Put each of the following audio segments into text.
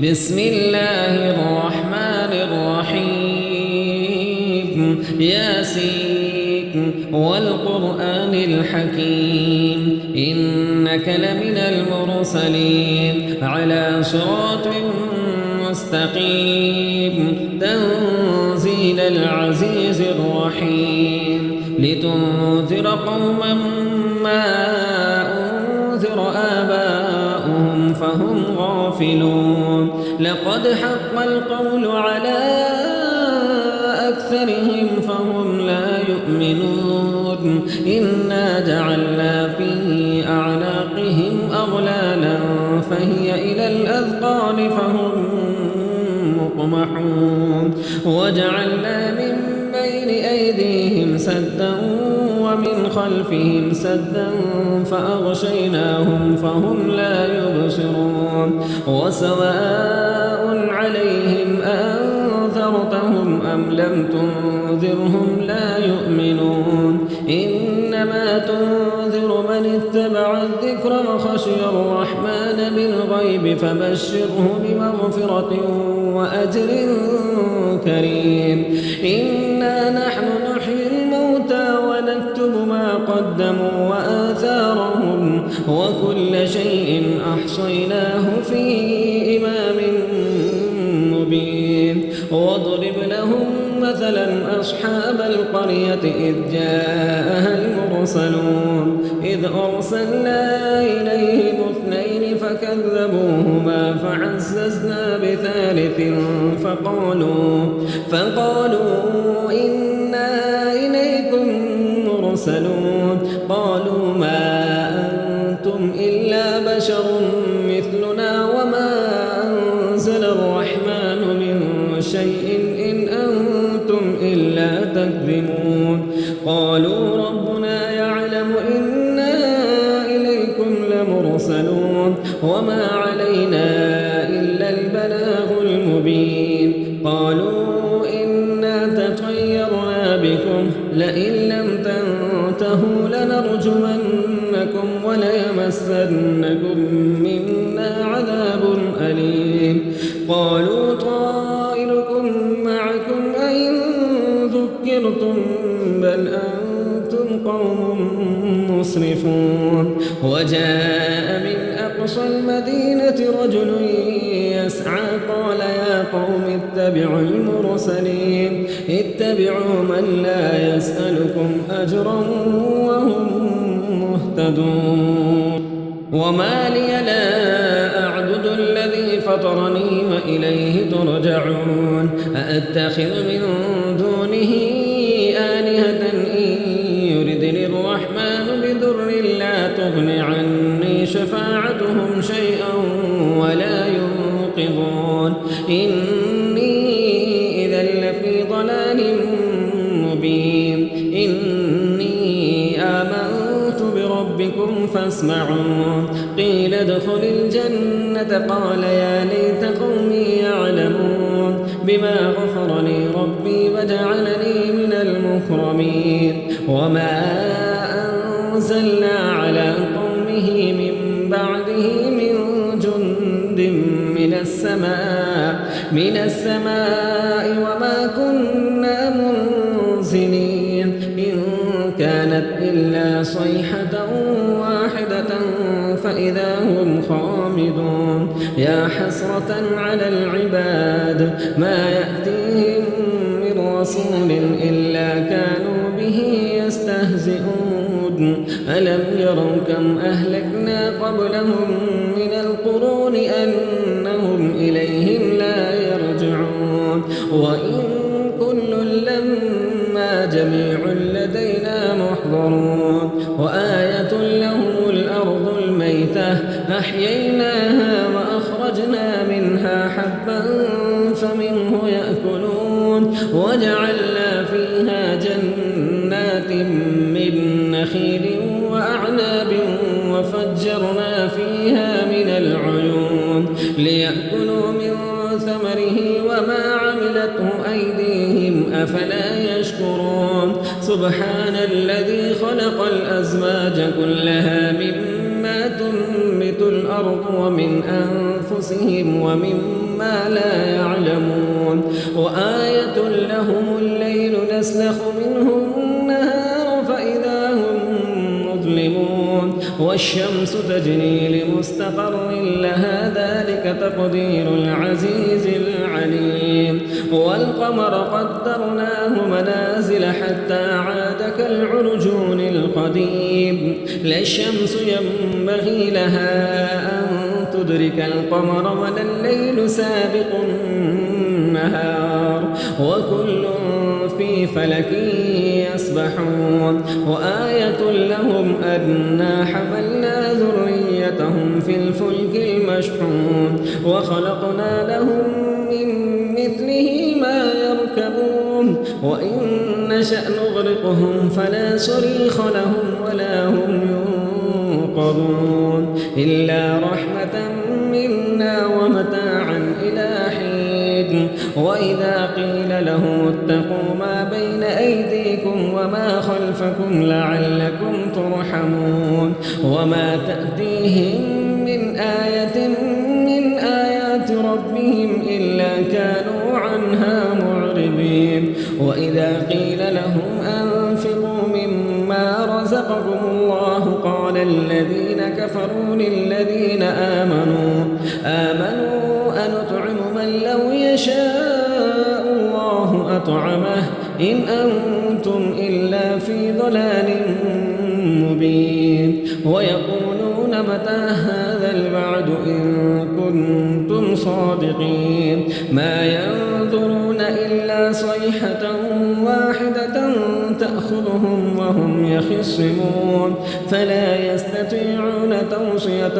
بسم الله الرحمن الرحيم ياسين والقرآن الحكيم إنك لمن المرسلين على صراط مستقيم تنزيل العزيز الرحيم لتنذر قوما ما أنذر آباؤهم فهم غافلون لقد حق القول على أكثرهم فهم لا يؤمنون إنا جعلنا في أعناقهم أغلالا فهي إلى الأذقان فهم مقمحون وجعلنا من بين أيديهم سدا ومن خلفهم سدا فأغشيناهم فهم لا يبصرون وسواء عليهم أنذرتهم أم لم تنذرهم لا يؤمنون إنما تنذر من اتبع الذكر وخشي الرحمن بالغيب فبشره بمغفرة وأجر كريم إنا نحن نحيي الموتى ونكتب ما قدموا وآثارهم وكل شيء أحصيناه في إمام مبين واضرب لهم مثلا أصحاب القرية إذ جاءها المرسلون إذ أرسلنا إليهم اثنين فكذبوهما فعززنا بثالث فقالوا إنا إليكم مرسلون قالوا ما أنتم إلا بشر مثلنا وما أنزل الرحمن من شيء إن أنتم إلا تكذبون قالوا ربنا يعلم إنا إليكم لمرسلون وما علينا إلا البلاغ المبين قالوا إنا تطيرنا بكم لئن لم تنتهوا لنرجمنكم وليمسنكم منا عذاب أليم قالوا طائركم معكم أئن ذكرتم بل أنتم قوم مسرفون وجاء من أقصى المدينة رجل يسعى قال يا قوم اتبعوا المرسلين اتبعوا من لا يسألكم أجرا وهم مهتدون وما لي لا أعبد الذي فطرني وإليه ترجعون أأتخذ من دونه آلهة إن يردني الرحمن بضر لا تغن عني شفاعتهم شيئا ولا ينقذون إني إذا لفي ضلال مبين إني آمنت بربكم فاسمعون قيل ادخل الجنة قال يا ليت قومي يعلمون بما غفر لي ربي وجعلني من المكرمين وما أنزلنا على قومه من بعده من جند من السماء وما كنا منزلين إن كانت إلا صيحة واحدة فإذا هم خامدون يا حسرة على العباد ما يأتيهم من رسول إلا كانوا به يستهزئون ألم يروا كم أهلكنا قبلهم من القرون أنهم إليهم لا يرجعون وإن كل لما جميع لدينا محضرون وآية لهم الأرض الميتة أحييناها وأخرجنا منها حبا فمنه يأكلون وجعلنا فيها جنات من نخيل وأعناب وفجرنا فيها من العيون ليأكلوا من ثمره وما عملته أيديهم أفلا يشكرون سبحان الذي خلق الأزواج كلها مما تنبت الأرض ومن أنفسهم ومما لا يعلمون وآية لهم الليل نسلخ منه النهار فإذا هم مظلمون والشمس تجري لمستقر لها ذلك تقدير العزيز العليم والقمر قدرناه منازل حتى عاد كالعرجون القديم لا الشمس ينبغي لها أن تدرك القمر ولا الليل سابق النهار وكل في فلك يسبحون وآية لهم أنا حملنا ذريتهم في الفلك المشحون وخلقنا لهم من مثله ما يركبون وإن نشأ نغرقهم فلا صريخ لهم ولا هم ينقذون إلا رحمة منا ومتاعا إلى حين وإذا قيل لهم اتقوا ما بين أيديكم وما خلفكم لعلكم ترحمون وما تأتيهم من آية من آيات ربهم إلا كانوا عنها معرضين وإذا قيل لهم أنفقوا مما رزقكم الله قال الذين كفروا للذين آمنوا أنطعم من لو يشاء الله أطعمه إن أنتم إلا في ضلال مبين ويقولون متى هذا الوعد إن كنتم صادقين ما ينظرون إلا صيحة واحدة تأخذهم وهم يخصمون فلا يستطيعون توصية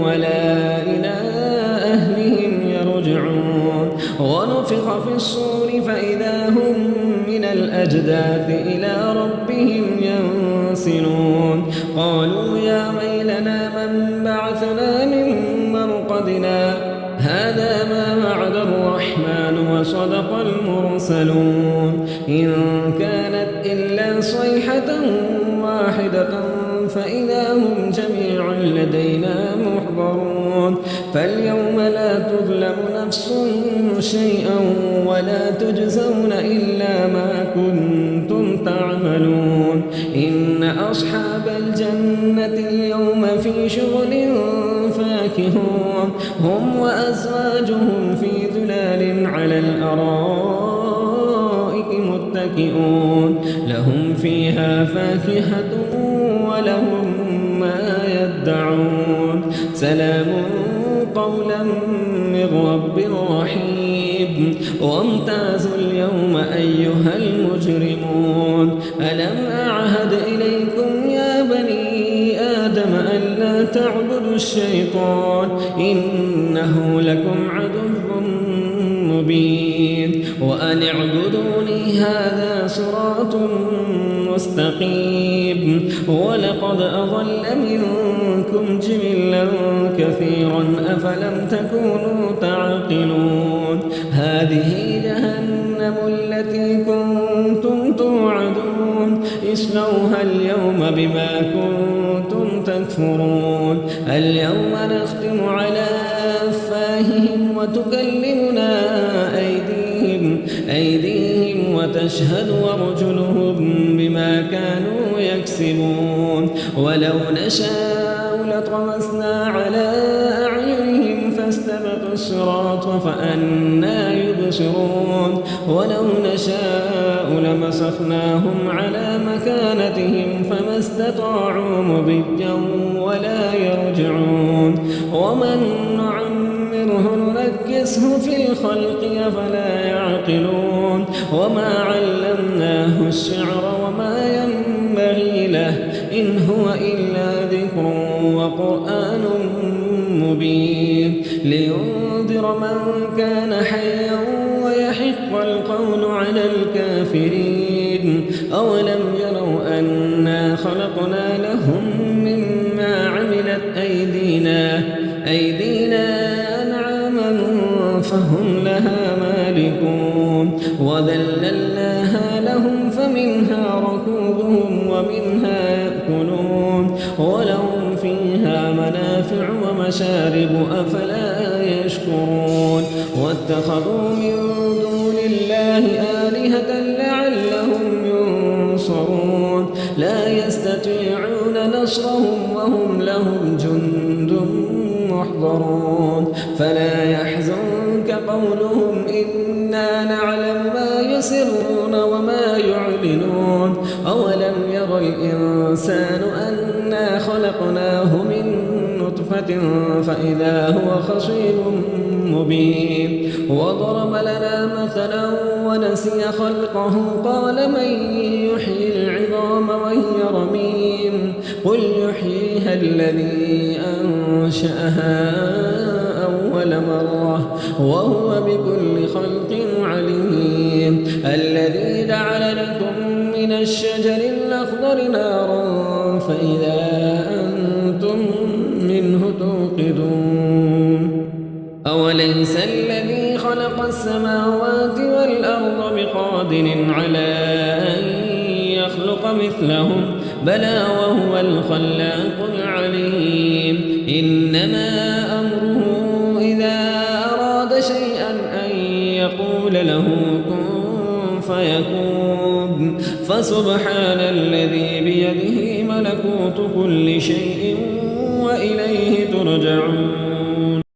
ولا إلى أهلهم يرجعون ونفخ في الصور فإذا هم من الأجداث إلى ربهم ينسلون قالوا يا ويلنا من بعثنا من مرقدنا هذا ما وعد الرحمن وصدق المرسلون إن كانت إلا صيحة واحدة فإذا هم جميع لدينا محضرون فاليوم لا تظلم نفس شيئا ولا تجزون إلا ما كنتم تعملون إن أصحاب الجنة اليوم في شغل فاكهون هم وأزواجهم في ظلال على الأرائك متكئون لهم فيها فاكهة ولهم ما يدعون سلام قولا من رب رحيم وامتازوا اليوم أيها المجرمون ألم أعهد إليكم يا بني آدم ألا تعبدوا الشيطان إنه لكم عدو مبين وأن اعبدوني هذا صراط مستقيم ولقد أضل منكم جبلا كثيرا أفلم تكونوا تعقلون هذه جهنم التي كنتم توعدون اصلوها اليوم بما كنتم تكفرون اليوم نختم على أفواههم وتكلمنا أيديهم وتشهد أرجلهم بما كانوا يكسبون ولو نشاء لطمسنا على أعينهم فاستبقوا الصراط فأنى يبصرون ولو نشاء لمسخناهم على مكانتهم فما استطاعوا مضيا ولا يرجعون ومن نعمره ننكسه في الخلق أفلا يعقلون وما علمناه الشعر وما ينبغي له إن هو إلا ذكر وقرآن مبين لينذر من كان حيا ويحق القول على الكافرين أولم يروا أنا خلقنا لهم مما عملت أيدينا أنعاما فهم لها مالكون وذللناها لهم فمنها ركوبهم ومنها يأكلون ولهم فيها مشارب أفلا يشكرون واتخذوا من دون الله آلهة لعلهم ينصرون لا يستطيعون نصرهم وهم لهم جند محضرون فلا يحزنك قولهم إنا نعلم ما يسرون وما يعلنون أولم ير الإنسان أنا خلقناه من نطفة فإذا هو خصيم مبين وضرب لنا مثلا ونسي خلقه قال من يحيي العظام وهي رميم قل يحييها الذي أنشأها أول مرة وهو بكل خلق عليم الذي جعل لكم من الشجر الأخضر نارا فإذا أنتم منه توقدون أوليس الذي خلق السماوات والأرض بقادر على أن يخلق مثلهم بلى وهو الخلاق العليم إنما أمره إذا أراد شيئا أن يقول له كن فيكون فسبحان الذي بيده ملكوت كل شيء وإليه ترجعون